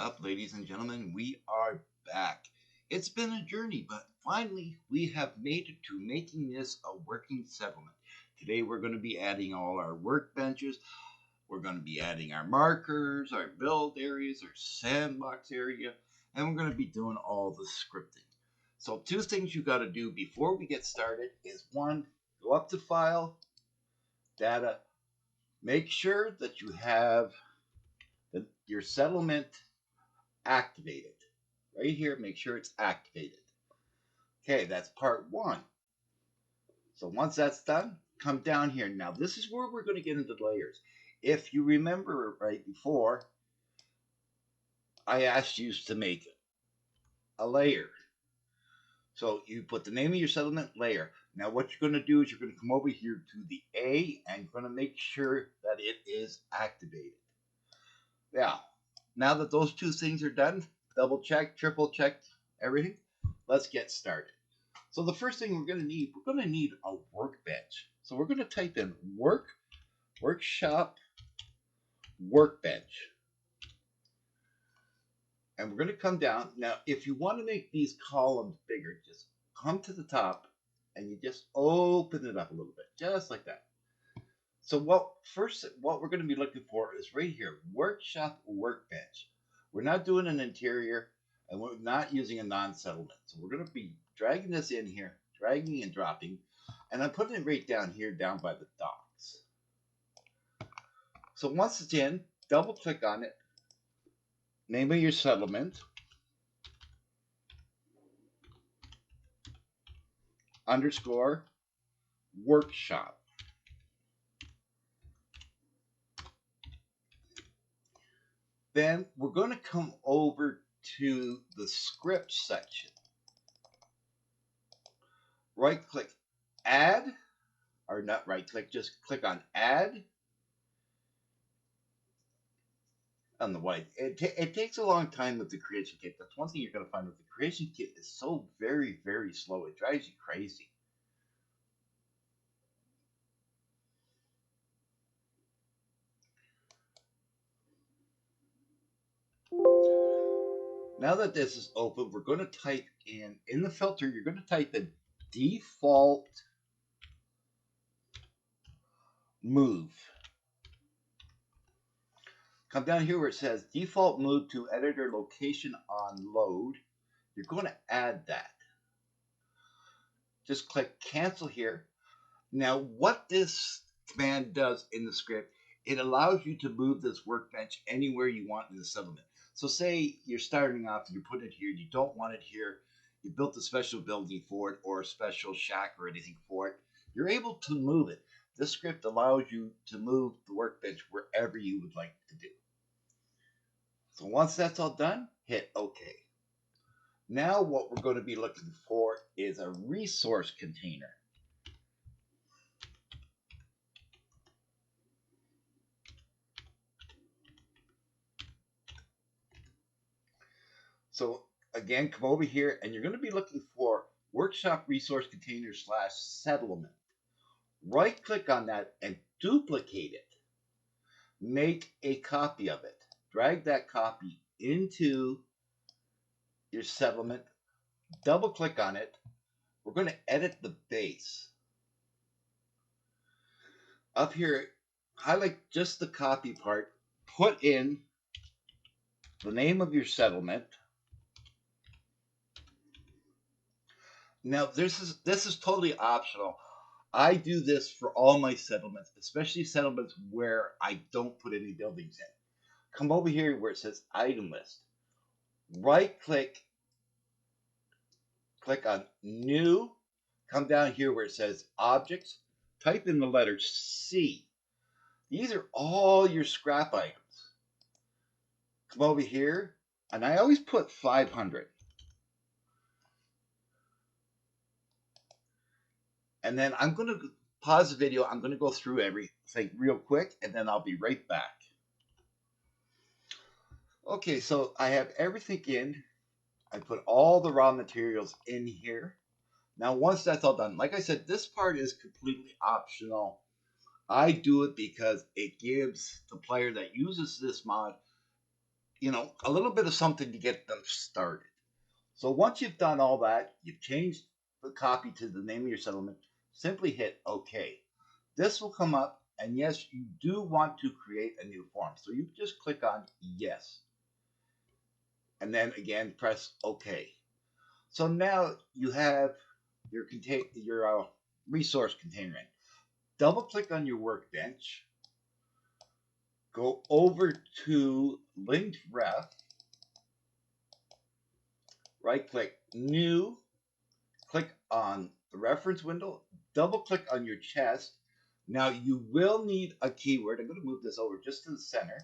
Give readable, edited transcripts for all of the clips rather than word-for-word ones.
up, ladies and gentlemen? We are back. It's been a journey, but finally we have made it to making this a working settlement. Today we're going to be adding all our workbenches. We're going to be adding our markers, our build areas, our sandbox area, and we're going to be doing all the scripting. So, two things you got to do before we get started is one, go up to File, Data, make sure that you have your settlement activated. Right here, make sure it's activated. Okay, that's part one. So once that's done, come down here. Now this is where we're going to get into layers. If you remember right before, I asked you to make a layer. So you put the name of your settlement layer. Now what you're going to do is you're going to come over here to the A and you're going to make sure that it is activated. Now that those two things are done, double check, triple check everything, let's get started. So the first thing we're going to need a workbench. So we're going to type in workshop, workbench. And we're going to come down. Now, if you want to make these columns bigger, just come to the top and you just open it up a little bit, just like that. So what we're going to be looking for is right here, workshop, workbench. We're not doing an interior and we're not using a non-settlement. So we're going to be dragging this in here, dragging and dropping, and I'm putting it right down here, down by the docks. So once it's in, double click on it, name of your settlement, underscore workshop. Then we're going to come over to the script section. Right click, add, or not right click, just click on add on the white. It takes a long time with the creation kit. That's one thing you're going to find with the creation kit is so very, very slow. It drives you crazy. Now that this is open, we're going to type in the filter, you're going to type in default move. Come down here where it says default move to editor location on load. You're going to add that. Just click cancel here. Now, what this command does in the script, it allows you to move this workbench anywhere you want in the settlement. So say you're starting off and you put it here, you don't want it here, you built a special building for it or a special shack or anything for it, you're able to move it. This script allows you to move the workbench wherever you would like to do. So once that's all done, hit OK. Now what we're going to be looking for is a resource container. So again, come over here and you're going to be looking for workshop resource container / settlement. Right click on that and duplicate it. Make a copy of it. Drag that copy into your settlement. Double click on it. We're going to edit the base. Up here, highlight just the copy part. Put in the name of your settlement. Now this is totally optional. I do this for all my settlements, especially settlements where I don't put any buildings in. Come over here where it says item list. Right click, click on new, come down here where it says objects, type in the letter C. These are all your scrap items. Come over here, and I always put 500. And then I'm going to pause the video. I'm going to go through everything real quick, and then I'll be right back. Okay, so I have everything in. I put all the raw materials in here. Now, once that's all done, like I said, this part is completely optional. I do it because it gives the player that uses this mod a little bit of something to get them started. So once you've done all that, you've changed the copy to the name of your settlement, simply hit OK. This will come up, and yes, you do want to create a new form. So you just click on yes. And then again, press OK. So now you have your resource container in. Double click on your workbench, go over to linked ref, right click new, click on the reference window, double click on your chest. Now you will need a keyword. I'm going to move this over just to the center.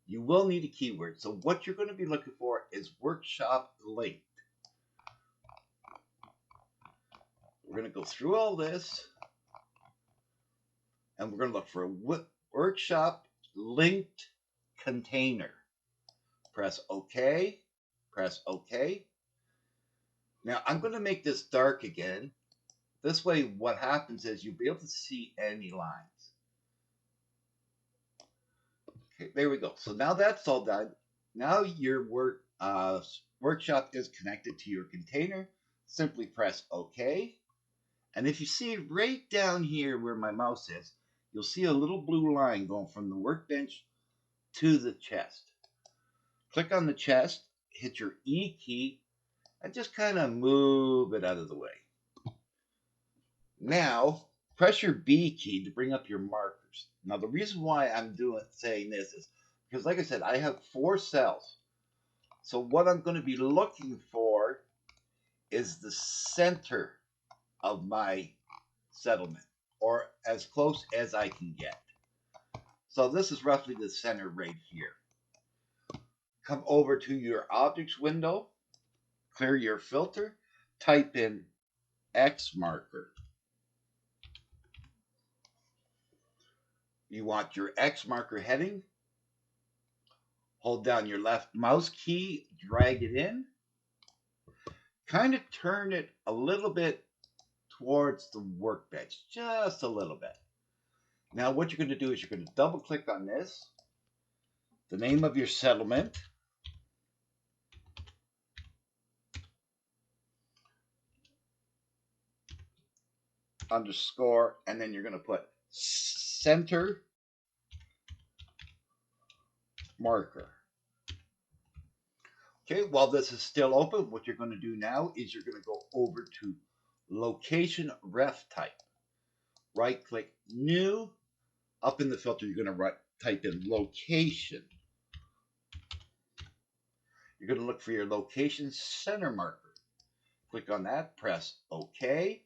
You will need a keyword. So what you're going to be looking for is workshop linked. We're going to go through all this, and we're going to look for a workshop linked container. Press OK. Press OK. Now I'm going to make this dark again. This way what happens is you'll be able to see any lines. Okay, there we go. So now that's all done. Now your workshop is connected to your container. Simply press OK. And if you see right down here where my mouse is, you'll see a little blue line going from the workbench to the chest. Click on the chest, hit your E key, and just kind of move it out of the way. Now, press your B key to bring up your markers. Now, the reason why I'm saying this is because, like I said, I have 4 cells. So what I'm going to be looking for is the center of my settlement, or as close as I can get. So this is roughly the center right here. Come over to your objects window, clear your filter, type in X marker. You want your X marker heading. Hold down your left mouse key, drag it in. Kind of turn it a little bit towards the workbench, just a little bit. Now what you're going to do is you're going to double click on this, the name of your settlement, underscore, and then you're going to put center marker. Okay, while this is still open, what you're going to do now is you're going to go over to location ref type. Right click new. Up in the filter, you're going to type in location. You're going to look for your location center marker. Click on that, press OK,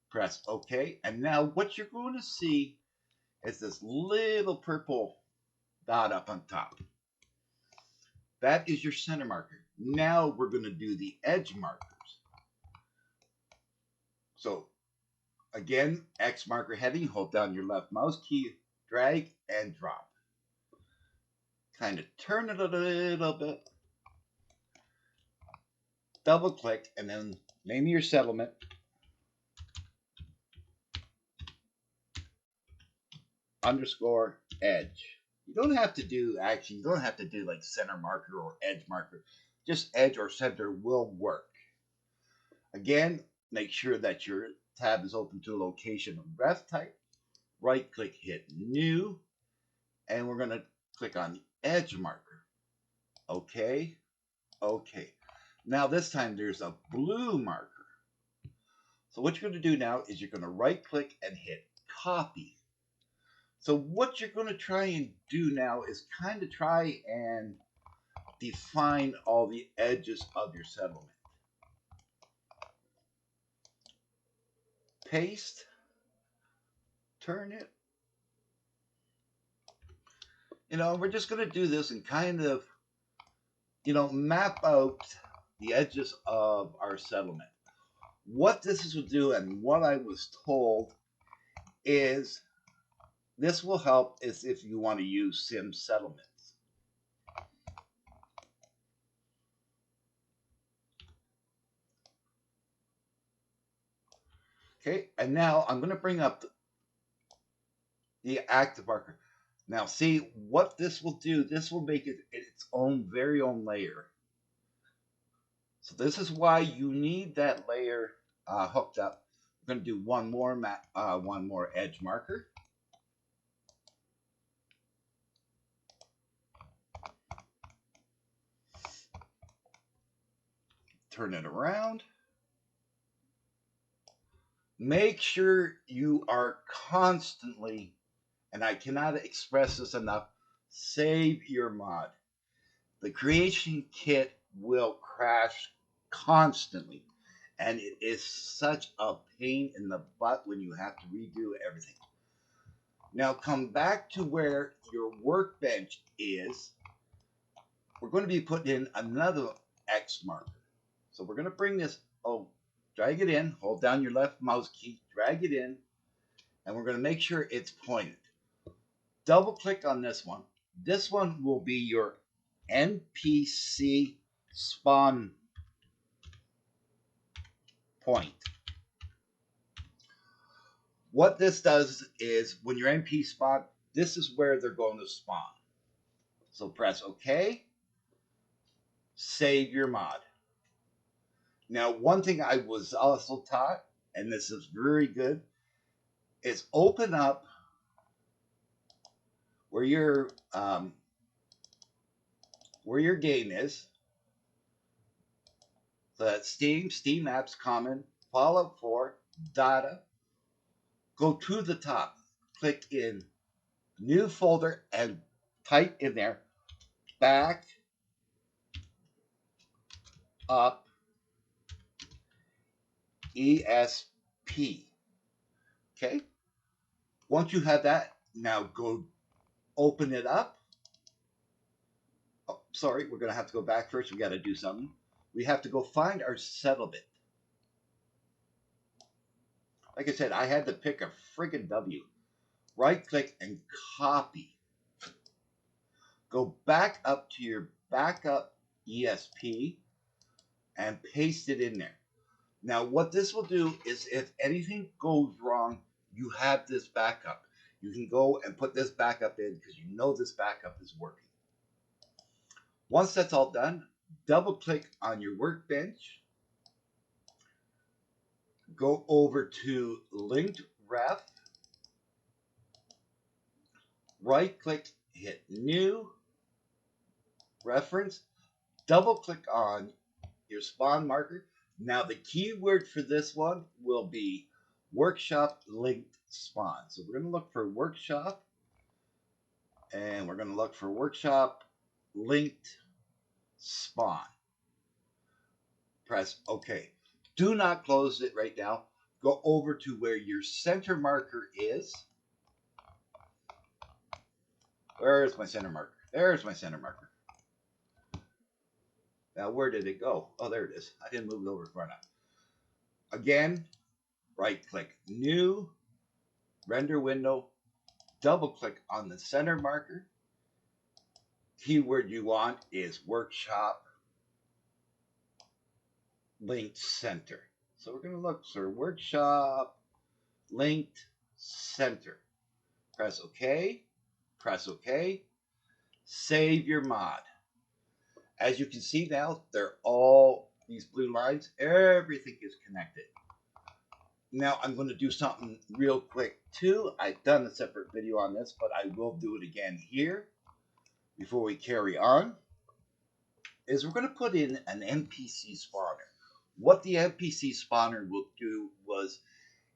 press OK. And now what you're going to see is this little purple dot up on top. That is your center marker. Now we're going to do the edge markers. So again, X marker heading, hold down your left mouse key, drag and drop. Kind of turn it a little bit. Double click and then name your settlement. Underscore edge. You don't have to do like center marker or edge marker. Just edge or center will work. Again, make sure that your tab is open to location ref type. Right click, hit new, and we're going to click on the edge marker. Okay, okay. Now this time there's a blue marker. So what you're going to do now is you're going to right click and hit copy. So what you're going to try and do now is kind of try and define all the edges of your settlement. Paste, turn it. We're just going to do this and kind of, map out the edges of our settlement. What this will do, and what I was told, is this will help is if you want to use sim settlements. Okay, and now I'm going to bring up the active marker. Now, see what this will do. This will make it its own very own layer. So this is why you need that layer hooked up. We're going to do one more edge marker. Turn it around. Make sure you are constantly, and I cannot express this enough, save your mod. The creation kit will crash constantly, and it is such a pain in the butt when you have to redo everything. Now come back to where your workbench is. We're going to be putting in another X marker. So we're going to bring this, drag it in, hold down your left mouse key, drag it in, and we're going to make sure it's pointed. Double click on this one. This one will be your NPC spawn point. What this does is when your NPC spawn, this is where they're going to spawn. So press OK, save your mod. Now, one thing I was also taught, and this is very good, is open up where your game is. So that's Steam Apps Common, Fallout 4, Data. Go to the top, click in New Folder, and type in there Back Up ESP. Okay? Once you have that, now go open it up. Oh, sorry, we're going to have to go back first. We got to do something. We have to go find our settlement. Like I said, I had to pick a friggin' W. Right click and copy. Go back up to your backup ESP and paste it in there. Now, what this will do is if anything goes wrong, you have this backup. You can go and put this backup in because you know this backup is working. Once that's all done, double click on your workbench. Go over to linked ref. Right click, hit new reference. Double click on your spawn marker. Now the keyword for this one will be workshop linked spawn. So we're going to look for workshop, and we're going to look for workshop linked spawn. Press OK. Do not close it right now. Go over to where your center marker is. Where's my center marker? There's my center marker. Now, where did it go? Oh, there it is. I didn't move it over far enough. Again, right click, new, render window, double click on the center marker. Keyword you want is workshop linked center. So we're going to look for workshop linked center. Press OK. Press OK. Save your mod. As you can see now, they're all these blue lines. Everything is connected. Now I'm going to do something real quick too. I've done a separate video on this, but I will do it again here before we carry on. Is we're going to put in an NPC spawner. What the NPC spawner will do was,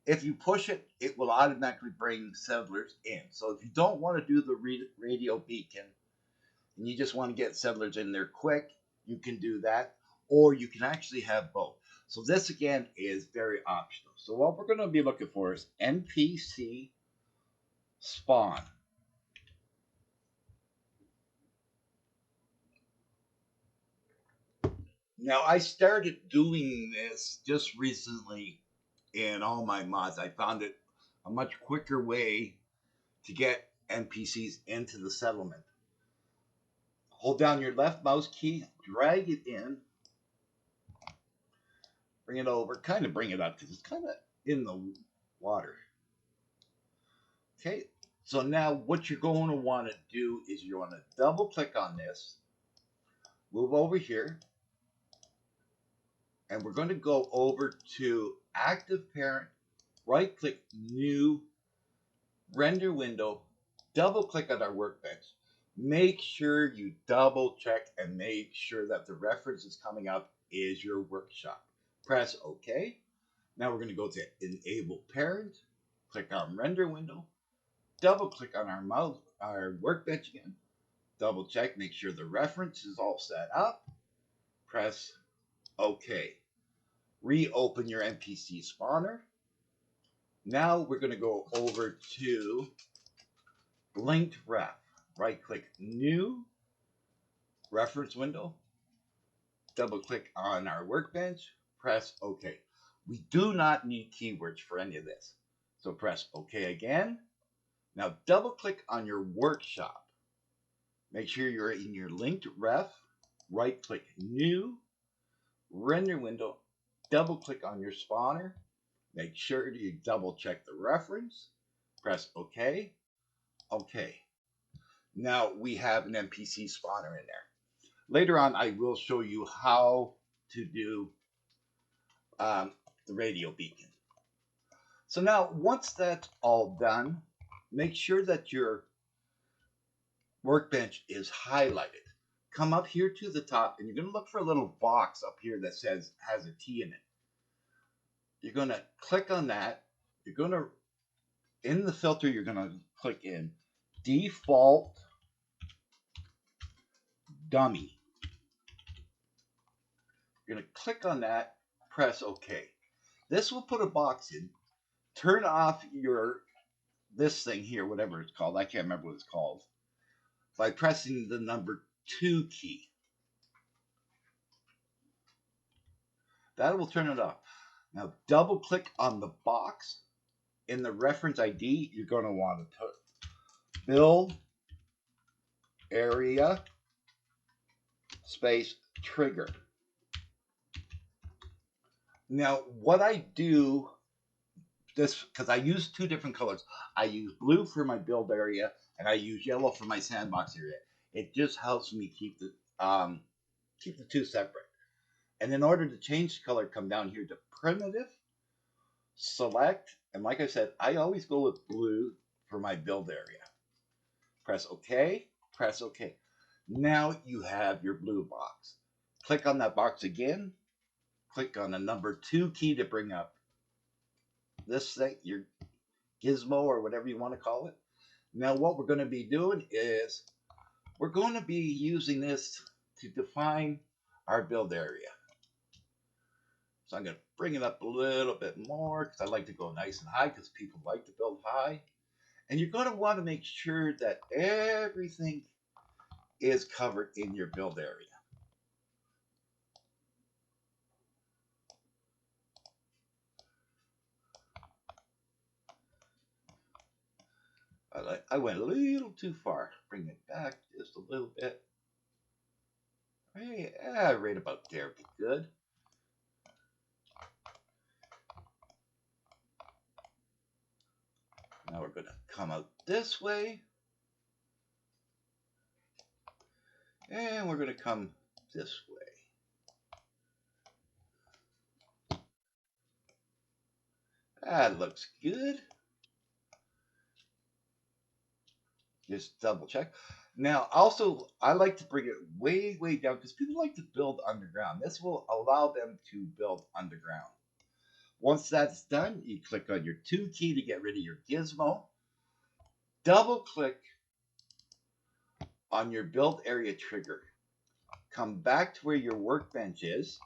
if you push it, it will automatically bring settlers in. So if you don't want to do the radio beacon and you just want to get settlers in there quick, you can do that, or you can actually have both. So this again is very optional. So what we're going to be looking for is NPC spawn. Now I started doing this just recently in all my mods. I found it a much quicker way to get NPCs into the settlement. Hold down your left mouse key, drag it in, bring it over, bring it up because it's kind of in the water. Okay, So now what you're going to want to do is you want to double click on this, move over here, and we're going to go over to active parent, right click new, render window, double click on our workbench. Make sure you double check and make sure that the reference is coming up is your workshop. Press OK. Now we're going to go to enable parent, click on render window, double click on our workbench again, double check, make sure the reference is all set up, press OK. Reopen your MPC spawner. Now we're going to go over to linked ref. Right click new, reference window, double click on our workbench, press OK. We do not need keywords for any of this. So press OK again. Now double click on your workshop. Make sure you're in your linked ref, right click new, render window, double click on your spawner. Make sure you double check the reference, press OK, OK. Now we have an MPC spawner in there. Later on, I will show you how to do the radio beacon. So now, once that's all done, make sure that your workbench is highlighted. Come up here to the top, and you're going to look for a little box up here that says has a T in it. You're going to click on that. You're going to, in the filter, you're going to click in default dummy. You're going to click on that, press OK. This will put a box in. Turn off this thing here, whatever it's called. I can't remember what it's called. By pressing the number 2 key. That will turn it off. Now double click on the box. In the reference ID, you're going to want to put build area space trigger. Now what I do, this because I use two different colors. I use blue for my build area and I use yellow for my sandbox area. It just helps me keep the two separate. And in order to change the color, come down here to primitive, select, and like I said, I always go with blue for my build area. Press OK, press OK. Now you have your blue box. Click on that box again. Click on the number 2 key to bring up this thing, your gizmo or whatever you want to call it. Now what we're going to be doing is we're going to be using this to define our build area. So I'm going to bring it up a little bit more because I like to go nice and high because people like to build high. And you're going to want to make sure that everything is covered in your build area. I went a little too far. Bring it back just a little bit. Right about there would be good. Now we're going to come out this way. And we're going to come this way. That looks good. Just double check. Now, also, I like to bring it way, way down because people like to build underground. This will allow them to build underground. Once that's done, you click on your 2 key to get rid of your gizmo. Double click on your build area trigger. Come back to where your workbench is.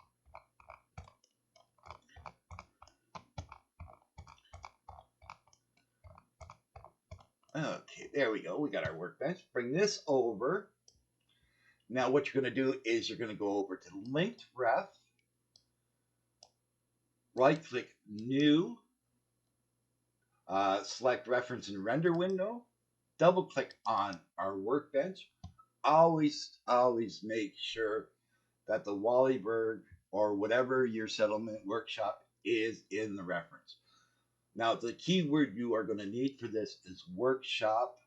Okay, there we go. We got our workbench. Bring this over. Now what you're going to do is you're going to go over to linked ref. Right click new. Select reference and render window. Double click on our workbench. Always make sure that the Wallyberg or whatever your settlement workshop is in the reference. Now, the keyword you are going to need for this is workshop,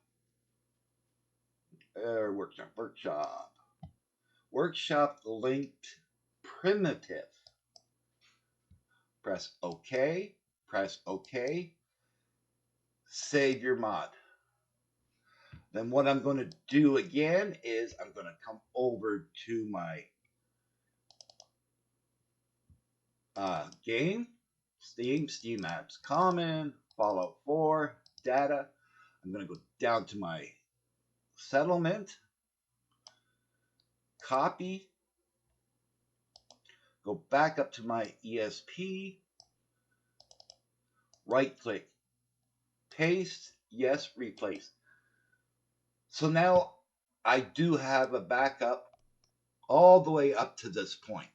workshop linked primitive. Press OK, press OK, save your mod. Then what I'm going to do again is I'm going to come over to my game, Steam Apps Common, Fallout 4, data. I'm going to go down to my settlement, copy, go back up to my ESP, right click, paste, yes, replace. So now I do have a backup all the way up to this point.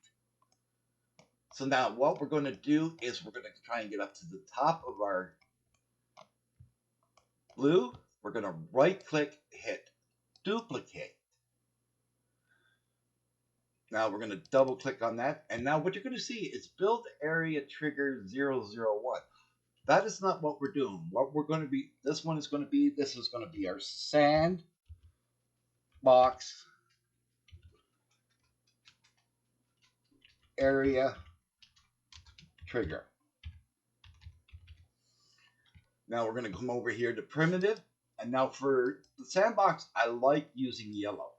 So now what we're going to do is we're going to try and get up to the top of our blue. We're going to right click, hit duplicate. Now we're going to double click on that. And now what you're going to see is build area trigger 001. That is not what we're doing. What we're going to be, this is going to be our sandbox area trigger. Now we're going to come over here to primitive. And now for the sandbox, I like using yellow.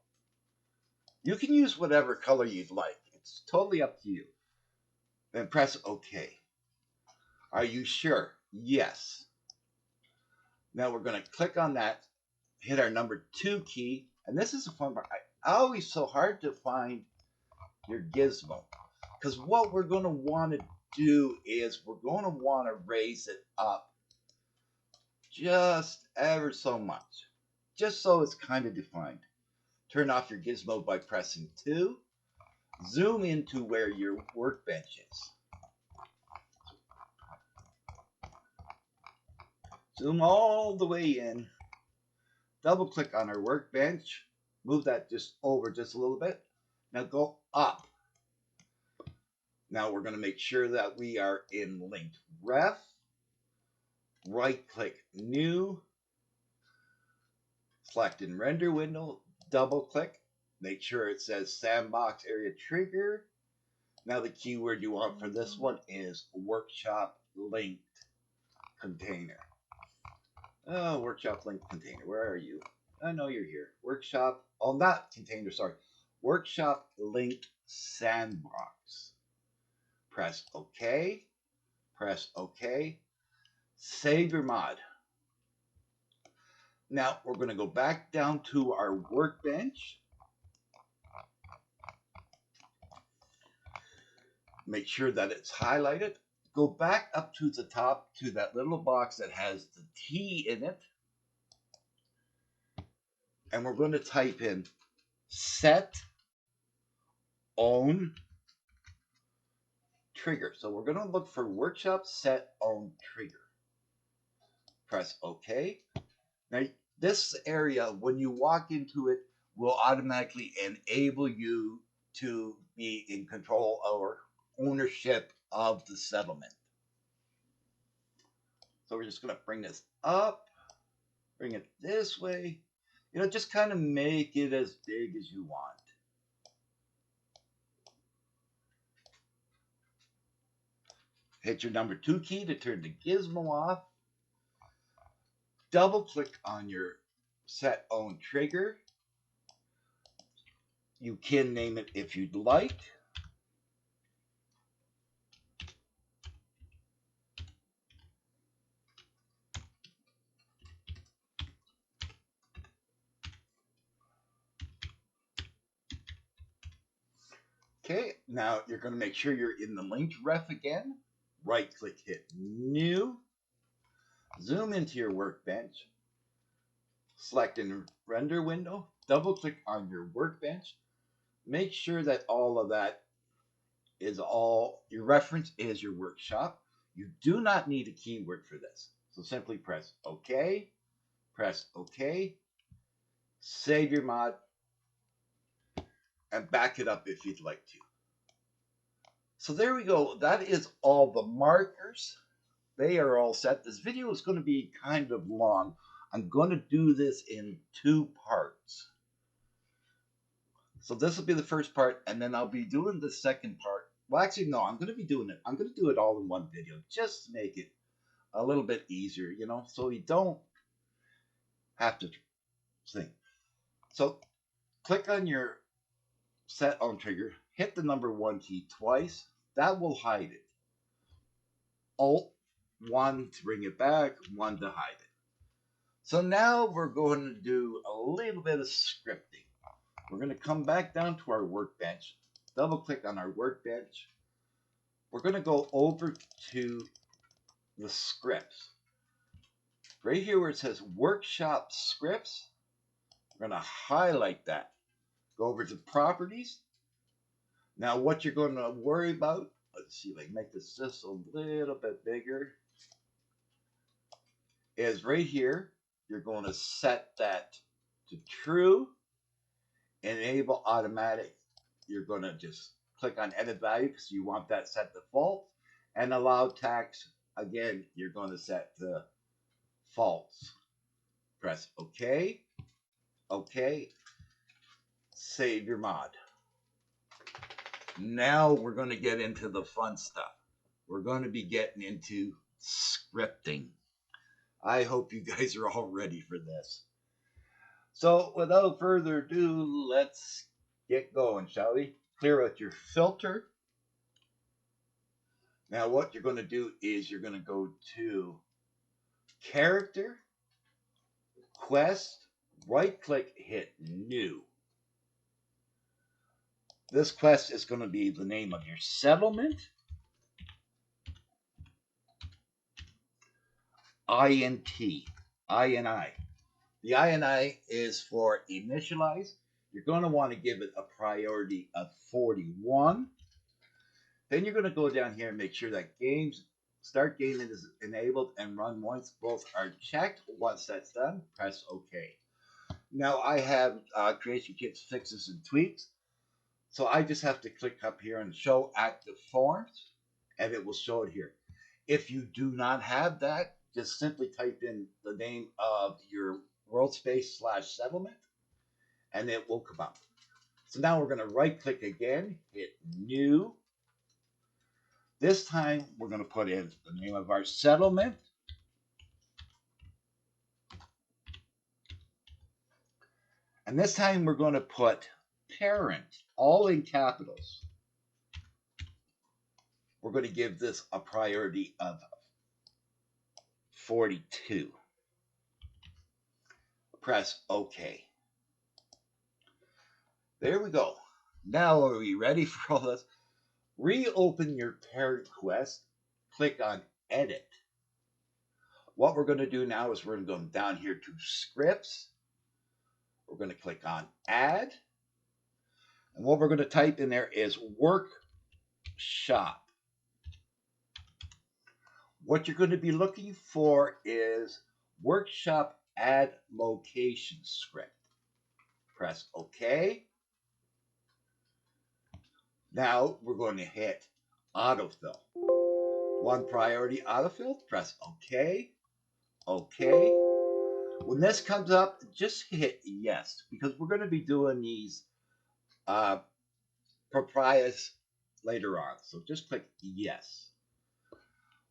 You can use whatever color you'd like. It's totally up to you. Then press OK. Are you sure? Yes. Now we're going to click on that, hit our number 2 key. And this is a fun part. Always so hard to find your gizmo. Because what we're going to want to do is we're going to want to raise it up just ever so much. Just so it's kind of defined. Turn off your gizmo by pressing 2. Zoom into where your workbench is. Zoom all the way in. Double click on our workbench. Move that just over just a little bit. Now go up. Now we're going to make sure that we are in linked ref. Right click new. Select in render window. Double click. Make sure it says sandbox area trigger. Now the keyword you want for this one is workshop linked container. Oh, workshop linked container. Where are you? I know you're here. Workshop. Oh, not container. Sorry. Workshop linked sandbox. Press OK. Press OK. Save your mod. Now we're going to go back down to our workbench. Make sure that it's highlighted. Go back up to the top to that little box that has the T in it. And we're going to type in set own trigger. So we're going to look for workshop set own trigger. Press OK. Now this area, when you walk into it, will automatically enable you to be in control or ownership of the settlement. So we're just going to bring this up, bring it this way. You know, just kind of make it as big as you want. Hit your number 2 key to turn the gizmo off. Double click on your set own trigger. You can name it if you'd like. Okay, now you're going to make sure you're in the linked ref again. Right click, hit new. Zoom into your workbench. Select in render window. Double click on your workbench. Make sure that all of that is all, your reference is your workshop. You do not need a keyword for this. So simply press OK. Press OK. Save your mod. And back it up if you'd like to. So there we go. That is all the markers. they are all set. This video is going to be kind of long. I'm going to do this in 2 parts. So this will be the first part, and then I'll be doing the second part. Well, actually, no, I'm going to be doing it. I'm going to do it all in one video, just to make it a little bit easier, so you don't have to think. So click on your set on trigger, hit the number 1 key twice. That will hide it. Alt 1 to bring it back, 1 to hide it. So now we're going to do a little bit of scripting. We're going to come back down to our workbench, double click on our workbench. We're going to go over to the scripts. Right here where it says workshop scripts, we're going to highlight that. Go over to properties. Now what you're going to worry about, let's see if I can make this just a little bit bigger, is right here. You're going to set that to true, enable automatic. You're going to just click on edit value because you want that set default, and allow tax. Again, you're going to set to false. Press OK. OK. Save your mod. Now we're going to get into the fun stuff. We're going to be getting into scripting. I hope you guys are all ready for this. So without further ado, let's get going, shall we? Clear out your filter. Now what you're going to do is you're going to go to character, quest, right click, hit new. This quest is going to be the name of your settlement. INT, INI. The INI is for initialize. You're going to want to give it a priority of 41. Then you're going to go down here and make sure that start game is enabled and run once both are checked. Once that's done, press OK. Now I have creation kits, fixes, and tweaks. So I just have to click up here and show active forms, and it will show it here. If you do not have that, just simply type in the name of your world space / settlement, and it will come up. So now we're going to right click again, hit new. This time we're going to put in the name of our settlement. And this time we're going to put parent, all in capitals. We're going to give this a priority of 42. Press OK. There we go. Now are we ready for all this? Reopen your parent quest. Click on edit. What we're going to do now is we're going to go down here to scripts. We're going to click on add. And what we're going to type in there is workshop. What you're going to be looking for is workshop add location script. Press OK. Now we're going to hit autofill. One priority autofill. Press OK. OK. When this comes up, just hit yes, because we're going to be doing these proprietors later on. So just click yes.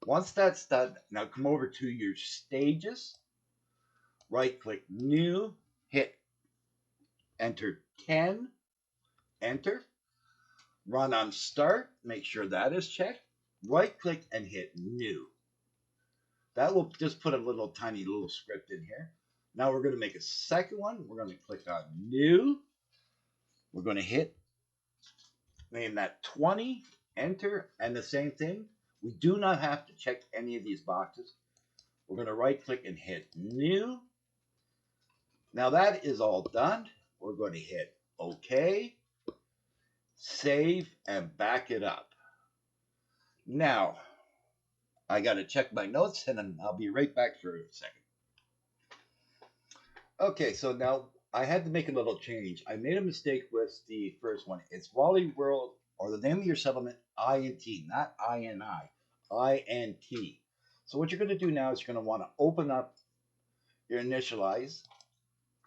Once that's done, now come over to your stages. Right click new, hit enter 10, enter. Run on start, make sure that is checked. Right click and hit new. That will just put a little tiny little script in here. Now we're going to make a second one. We're going to click on new. We're going to hit, name that 20, enter, and the same thing. We do not have to check any of these boxes. We're going to right click and hit new. Now that is all done. We're going to hit OK, save, and back it up. Now, I got to check my notes, and I'll be right back for a second. Okay, so now I had to make a little change. I made a mistake with the first one. It's Wally World, or the name of your settlement, INT, not INI, INT. So what you're going to do now is you're going to want to open up your initialize,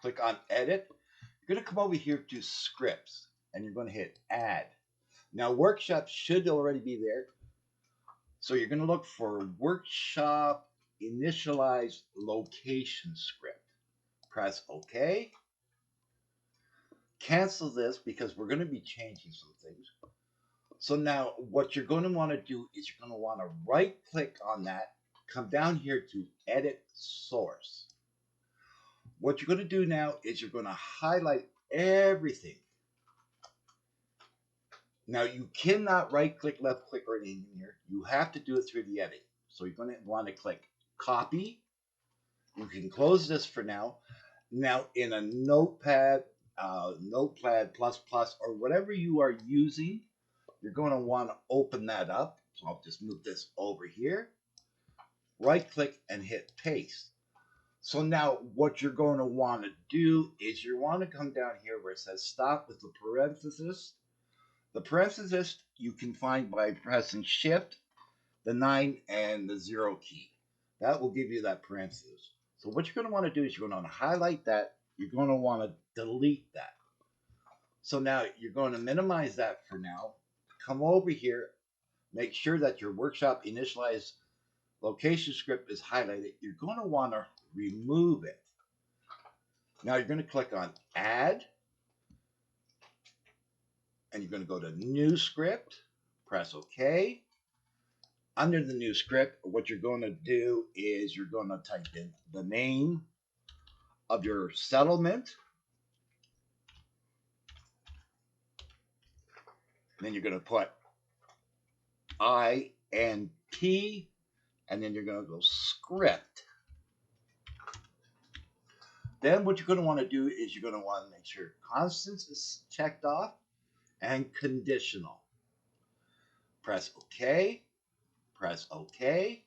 click on edit. You're going to come over here to scripts and you're going to hit add. Now workshop should already be there. So you're going to look for workshop initialize location script. Press OK. Cancel this because we're going to be changing some things. So now what you're going to want to do is you're going to want to right click on that, come down here to edit source. What you're going to do now is you're going to highlight everything. Now you cannot right click, left click, or anything here. You have to do it through the edit. So you're going to want to click copy. You can close this for now. Now in a notepad, notepad plus plus, or whatever you are using, you're going to want to open that up. So I'll just move this over here. Right click and hit paste. So now what you're going to want to do is you want to come down here where it says stop with the parenthesis. The parenthesis you can find by pressing shift, the 9, and the 0 key. That will give you that parenthesis. So what you're going to want to do is you're going to highlight that. You're going to want to delete that. So now you're going to minimize that for now. Come over here. Make sure that your workshop initialize location script is highlighted. You're going to want to remove it. Now you're going to click on add. And you're going to go to new script. Press OK. Under the new script, what you're going to do is you're going to type in the name of your settlement. Then you're going to put INT, and then you're going to go script. Then what you're going to want to do is you're going to want to make sure constants is checked off and conditional. Press OK. Press OK.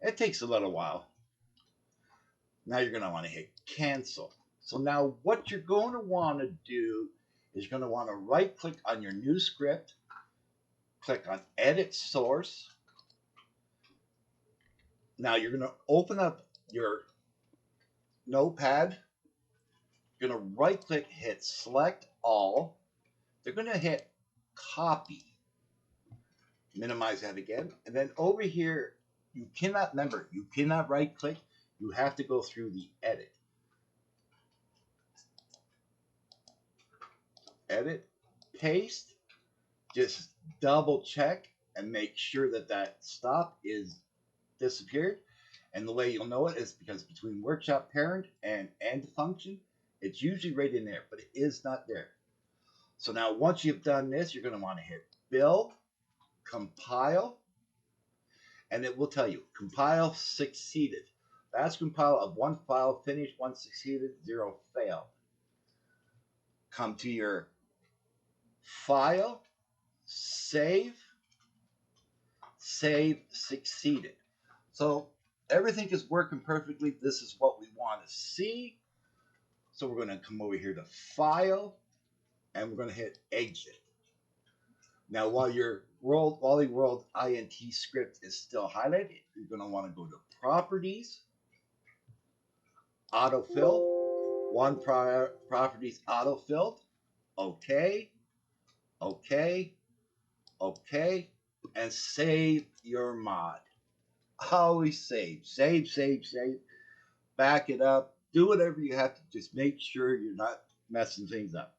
It takes a little while. Now you're going to want to hit cancel. So now what you're going to want to do is you're going to want to right click on your new script, click on edit source. Now you're going to open up your notepad. You're going to right click, hit select all. They're going to hit copy. Minimize that again. And then over here, you cannot right click. You have to go through the edit. Edit, paste, just double check and make sure that that stop is disappeared. And the way you'll know it is because between workshop parent and end function, it's usually right in there, but it is not there. So now once you've done this, you're going to want to hit build, compile, and it will tell you compile succeeded. That's compile of 1 file finished, 1 succeeded, 0 failed. Come to your file, save succeeded. So everything is working perfectly. This is what we want to see. So we're going to come over here to file and we're going to hit exit. Now while your Wally World INT script is still highlighted, you're going to want to go to properties, autofill, one prior properties autofilled, OK, OK, OK, and save your mod. Always save. Back it up. Do whatever you have to. Just make sure you're not messing things up.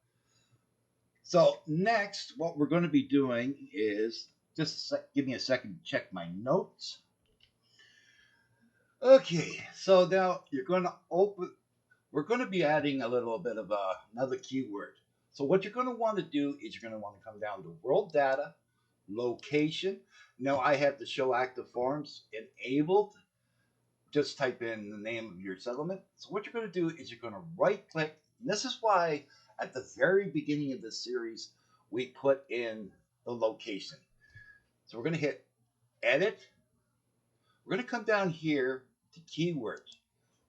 So next, what we're going to be doing is just give me a second to check my notes. Okay, so now you're going to open. We're going to be adding a little bit of another keyword. So what you're going to want to do is you're going to want to come down to world data, location. Now I have the show active forms enabled. Just type in the name of your settlement. So what you're going to do is you're going to right click. And this is why at the very beginning of this series, we put in the location. So we're going to hit edit. We're going to come down here to keywords.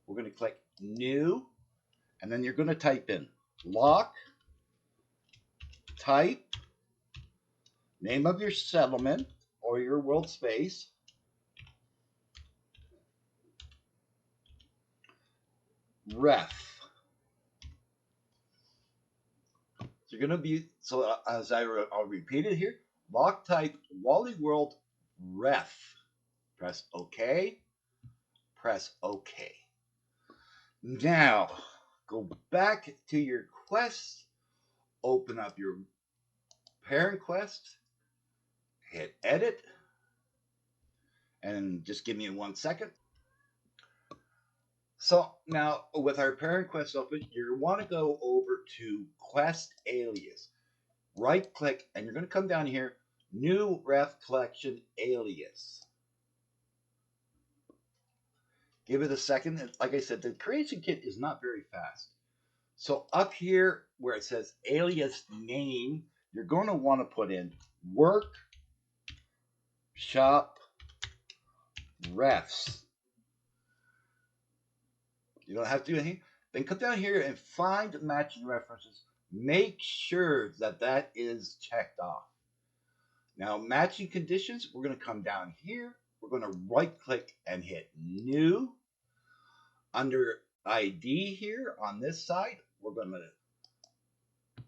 We're going to click new. And then you're going to type in lock, type, name of your settlement, or your world space. Ref. So you're going to be, so as I'll repeat it here, lock type Wally World ref. Press OK. Press OK. Now, go back to your quest, open up your parent quest, hit edit, and just give me 1 second. So now with our parent quest open, you want to go over to quest alias. Right click, and you're going to come down here, new ref collection alias. Give it a second. Like I said, the creation kit is not very fast. So up here where it says alias name, you're going to want to put in work shop refs. You don't have to do anything. Then come down here and find matching references. Make sure that that is checked off. Now, matching conditions, we're going to come down here. We're going to right click and hit new. Under ID here on this side, we're going to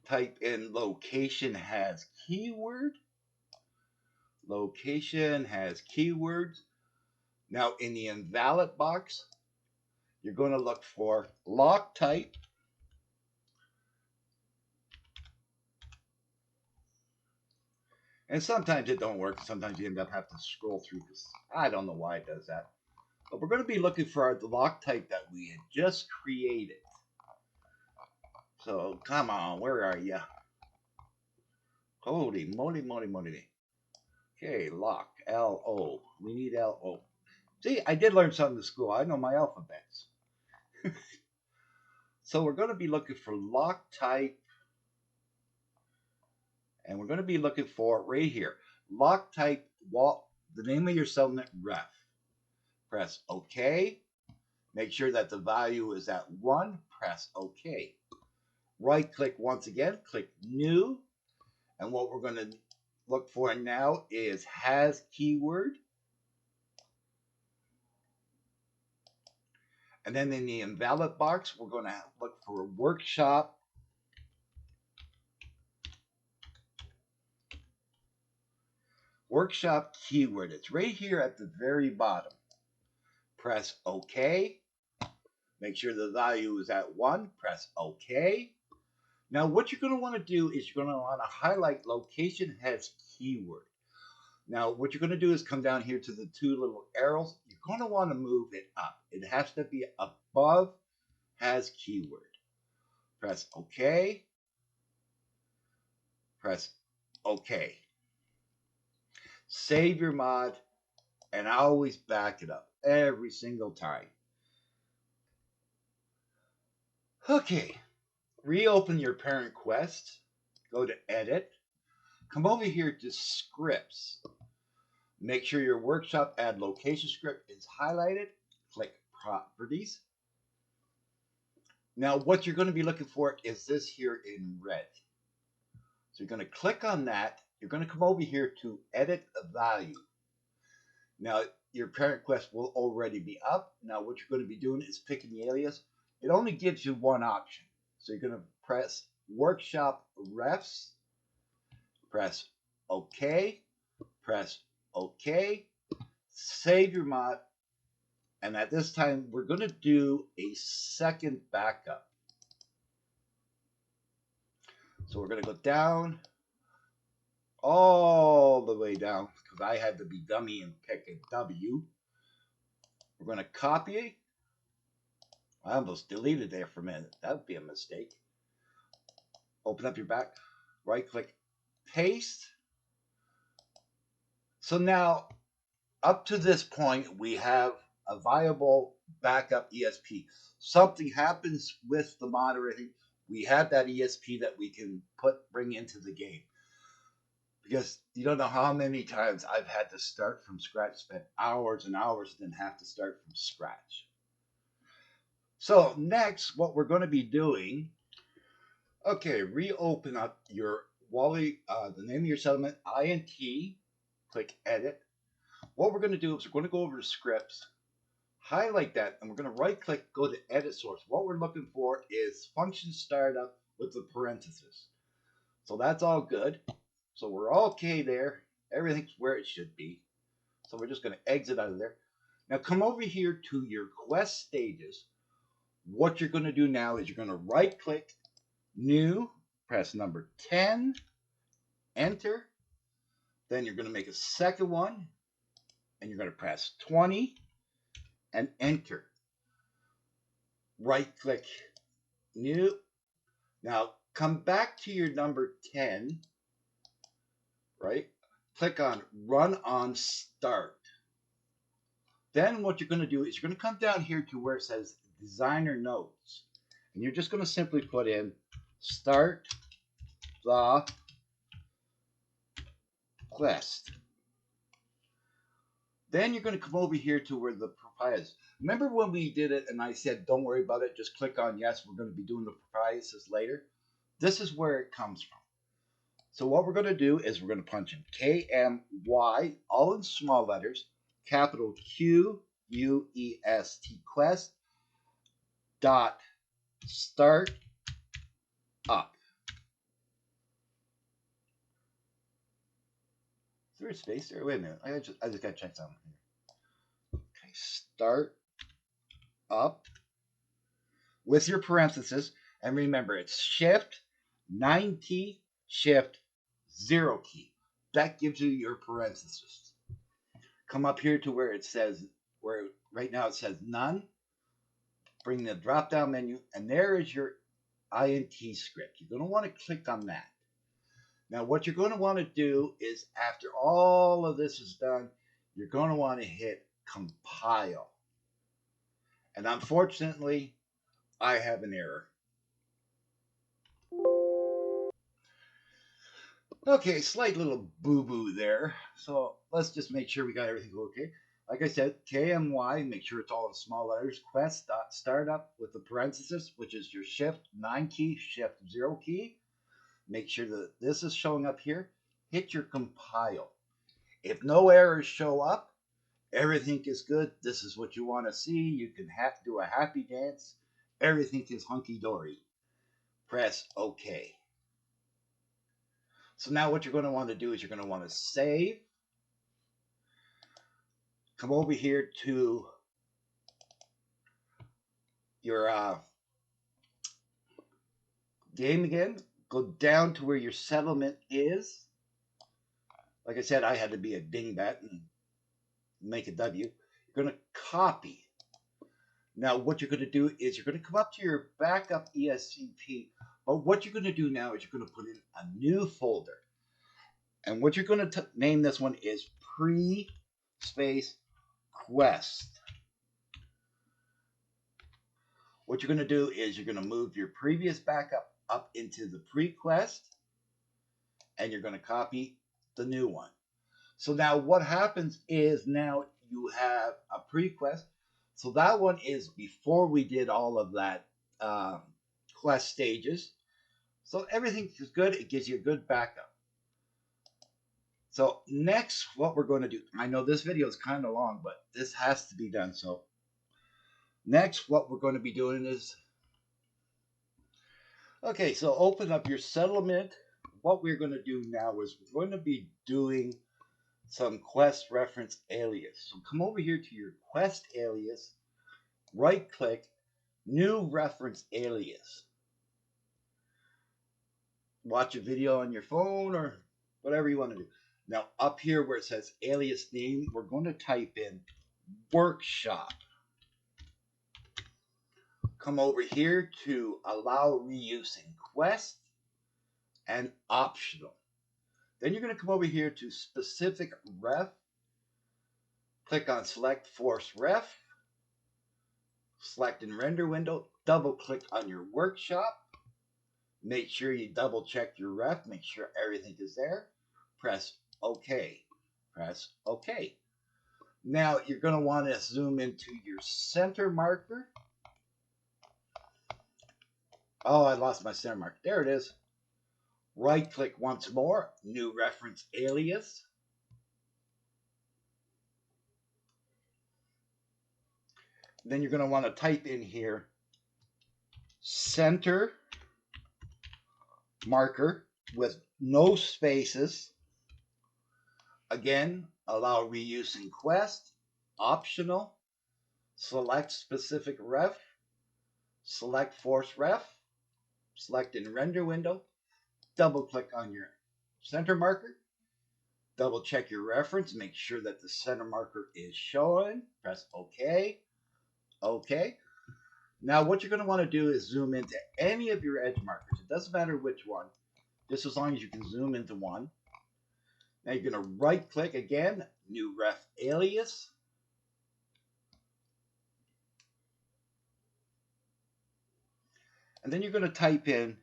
type in location has keyword. Location has keywords. Now, in the invalid box, you're going to look for lock type. And sometimes it don't work. Sometimes you end up having to scroll through because I don't know why it does that. But we're going to be looking for the lock type that we had just created. So come on, where are you? Holy moly, moly, moly. Okay, lock, L-O. We need L-O. See, I did learn something in school. I know my alphabets. So we're going to be looking for lock type. And we're going to be looking for right here. Lock type, the name of your settlement ref. Press OK. Make sure that the value is at 1. Press OK. Right click once again. Click new. And what we're going to look for now is has keyword. And then in the invalid box, we're going to look for workshop. Workshop keyword. It's right here at the very bottom. Press OK. Make sure the value is at 1. Press OK. Now what you're going to want to do is you're going to want to highlight location has keyword. Now what you're going to do is come down here to the 2 little arrows. You're going to want to move it up. It has to be above has keyword. Press OK. Press OK. Save your mod and always back it up every single time. Okay, reopen your parent quest, go to edit, come over here to scripts. Make sure your workshop add location script is highlighted, click properties. Now what you're going to be looking for is this here in red. So you're going to click on that, you're going to come over here to edit a value. Now your parent quest will already be up. Now what you're going to be doing is picking the alias. It only gives you one option. So you're going to press workshop refs, press OK, press OK, save your mod, and at this time we're going to do a second backup. So we're going to go down, all the way down, because I had to be dummy and pick a W. We're going to copy it. I almost deleted there for a minute. That would be a mistake. Open up your back, right click, paste. So now, up to this point, we have a viable backup ESP. Something happens with the moderating, we have that ESP that we can bring into the game. Because you don't know how many times I've had to start from scratch, spent hours and hours, and then have to start from scratch. So next, what we're going to be doing, okay, reopen up your Wally, the name of your settlement, INT, click edit. What we're going to do is we're going to go over to scripts, highlight that, and we're going to right click, go to edit source. What we're looking for is function startup with the parentheses. So that's all good. So we're all okay there. Everything's where it should be. So we're just going to exit out of there. Now come over here to your quest stages. What you're going to do now is you're going to right click, new, press number 10, enter. Then you're going to make a second one, and you're going to press 20 and enter. Right click, new. Now come back to your number 10, right? Click on run on start. Then what you're going to do is you're going to come down here to where it says designer notes. And you're just going to simply put in start the quest. Then you're going to come over here to where the proprietors. Remember when we did it and I said, don't worry about it, just click on yes, we're going to be doing the proprietors later. This is where it comes from. So what we're going to do is we're going to punch in KMY, all in small letters, capital QUEST, quest, dot, start, up. Is there a space there? Wait a minute. I just got to check something here. Okay, start, up, with your parentheses. And remember, it's shift, 9 key, shift, 0 key. That gives you your parentheses. Come up here to where it says, where right now it says none. Bring the drop down menu, and there is your INT script. You're going to want to click on that. Now, what you're going to want to do is, after all of this is done, you're going to want to hit compile. And unfortunately, I have an error. Okay, slight little boo-boo there. So let's just make sure we got everything okay. Like I said, KMY, make sure it's all in small letters. Quest.startup with the parenthesis, which is your shift 9 key, shift 0 key. Make sure that this is showing up here. Hit your compile. If no errors show up, everything is good. This is what you want to see. You can do a happy dance. Everything is hunky-dory. Press OK. So now what you're going to want to do is you're going to want to save. Come over here to your game again. Go down to where your settlement is. Like I said, I had to be a dingbat and make a W. You're going to copy. Now what you're going to do is you're going to come up to your backup ESCP. But what you're going to do now is you're going to put in a new folder. And what you're going to name this one is pre-space quest. What you're going to do is you're going to move your previous backup up into the pre-quest, and you're going to copy the new one. So now what happens is now you have a pre-quest. So that one is before we did all of that quest stages. So everything is good. It gives you a good backup. So next, what we're going to do, I know this video is kind of long, but this has to be done. So next, what we're going to be doing is, okay, so open up your settlement. What we're going to do now is we're going to be doing some quest reference alias. So come over here to your quest alias, right click, new reference alias. Watch a video on your phone or whatever you want to do. Now up here where it says alias name, we're going to type in workshop. Come over here to allow reuse in quest and optional. Then you're going to come over here to specific ref. Click on select force ref. Select in render window. Double click on your workshop. Make sure you double check your ref. Make sure everything is there. Press OK. Press OK. Now you're going to want to zoom into your center marker. Oh, I lost my center marker. There it is. Right click once more. New reference alias. Then you're going to want to type in here center marker with no spaces. Again, allow reuse in quest, optional, select specific ref, select force ref, select in render window, double click on your center marker, double check your reference, make sure that the center marker is showing, press OK, OK. Now what you're going to want to do is zoom into any of your edge markers. It doesn't matter which one, just as long as you can zoom into one. Now you're going to right click again, new ref alias. And then you're going to type in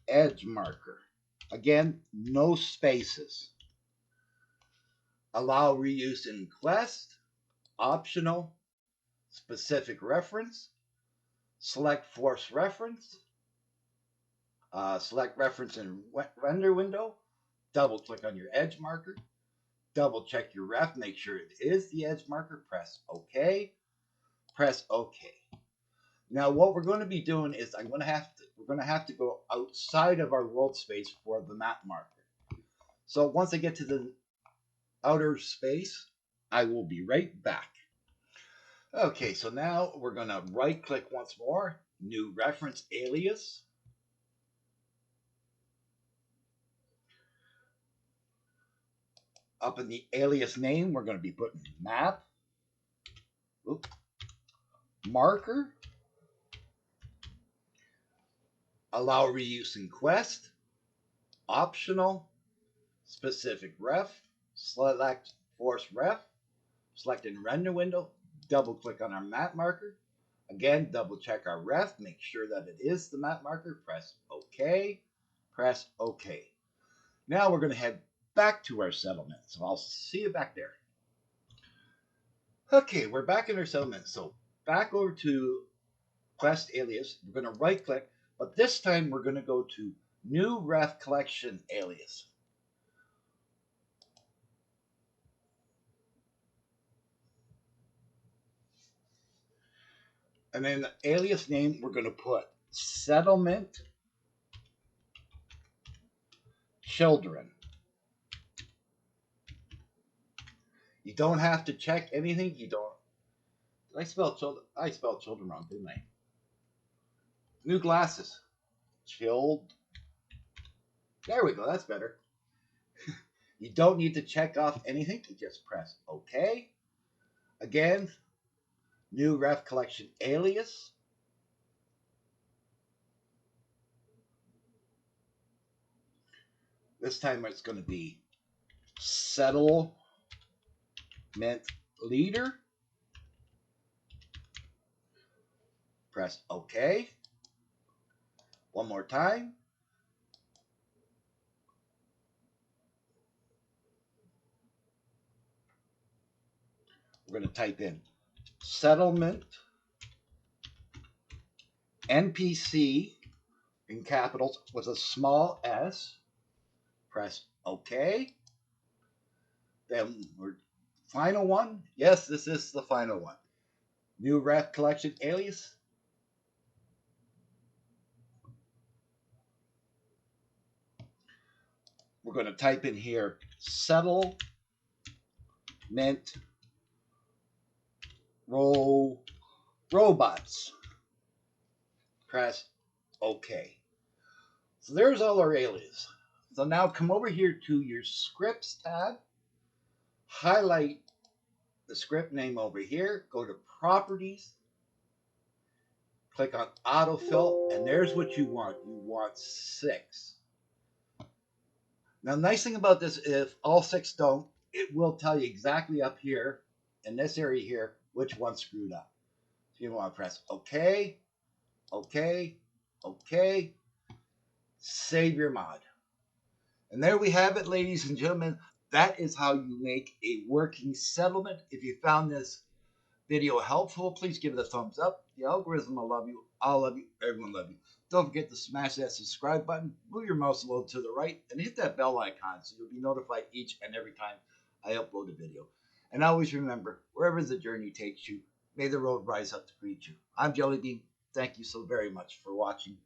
edge marker. Again, no spaces. Allow reuse in quest, optional, specific reference, select force reference, select reference in render window, double click on your edge marker, double check your ref, make sure it is the edge marker, press OK, press OK. Now what we're going to be doing is we're going to have to go outside of our world space for the map marker. So once I get to the outer space, I will be right back. Okay, so now we're going to right click once more, new reference alias. Up in the alias name, we're going to be putting map, marker, allow reuse in quest, optional, specific ref, select force ref, select in render window, double click on our map marker. Again, double check our ref, make sure that it is the map marker, press OK, press OK. Now we're going to head back to our settlement. So I'll see you back there. Okay, we're back in our settlement. So back over to Quest Alias. We're going to right click, but this time we're going to go to New Ref Collection Alias. And then the alias name, we're going to put Settlement Children. You don't have to check anything. You don't. Did I spell children? I spelled children wrong, didn't I? New glasses. Chilled. There we go. That's better. You don't need to check off anything. You just press OK. Again, new ref collection alias. This time it's going to be settlement leader. Press OK. One more time. We're going to type in settlement NPC in capitals with a small s. Press OK. Then we're final one. Yes, this is the final one. New ref collection alias. We're going to type in here settlement robots. Press OK. So there's all our aliases. So now come over here to your scripts tab, highlight the script name over here, go to properties, click on autofill, and there's what you want. You want 6. Now, the nice thing about this, if all 6 don't, it will tell you exactly up here in this area here which one screwed up. So you want to press OK, OK, OK, save your mod. And there we have it, ladies and gentlemen. That is how you make a working settlement. If you found this video helpful, please give it a thumbs up. The algorithm will love you. I'll love you. Everyone love you. Don't forget to smash that subscribe button, move your mouse a little to the right, and hit that bell icon so you'll be notified each and every time I upload a video. And always remember, wherever the journey takes you, May the road rise up to greet you. I'm Jelly Bean. Thank you so very much for watching.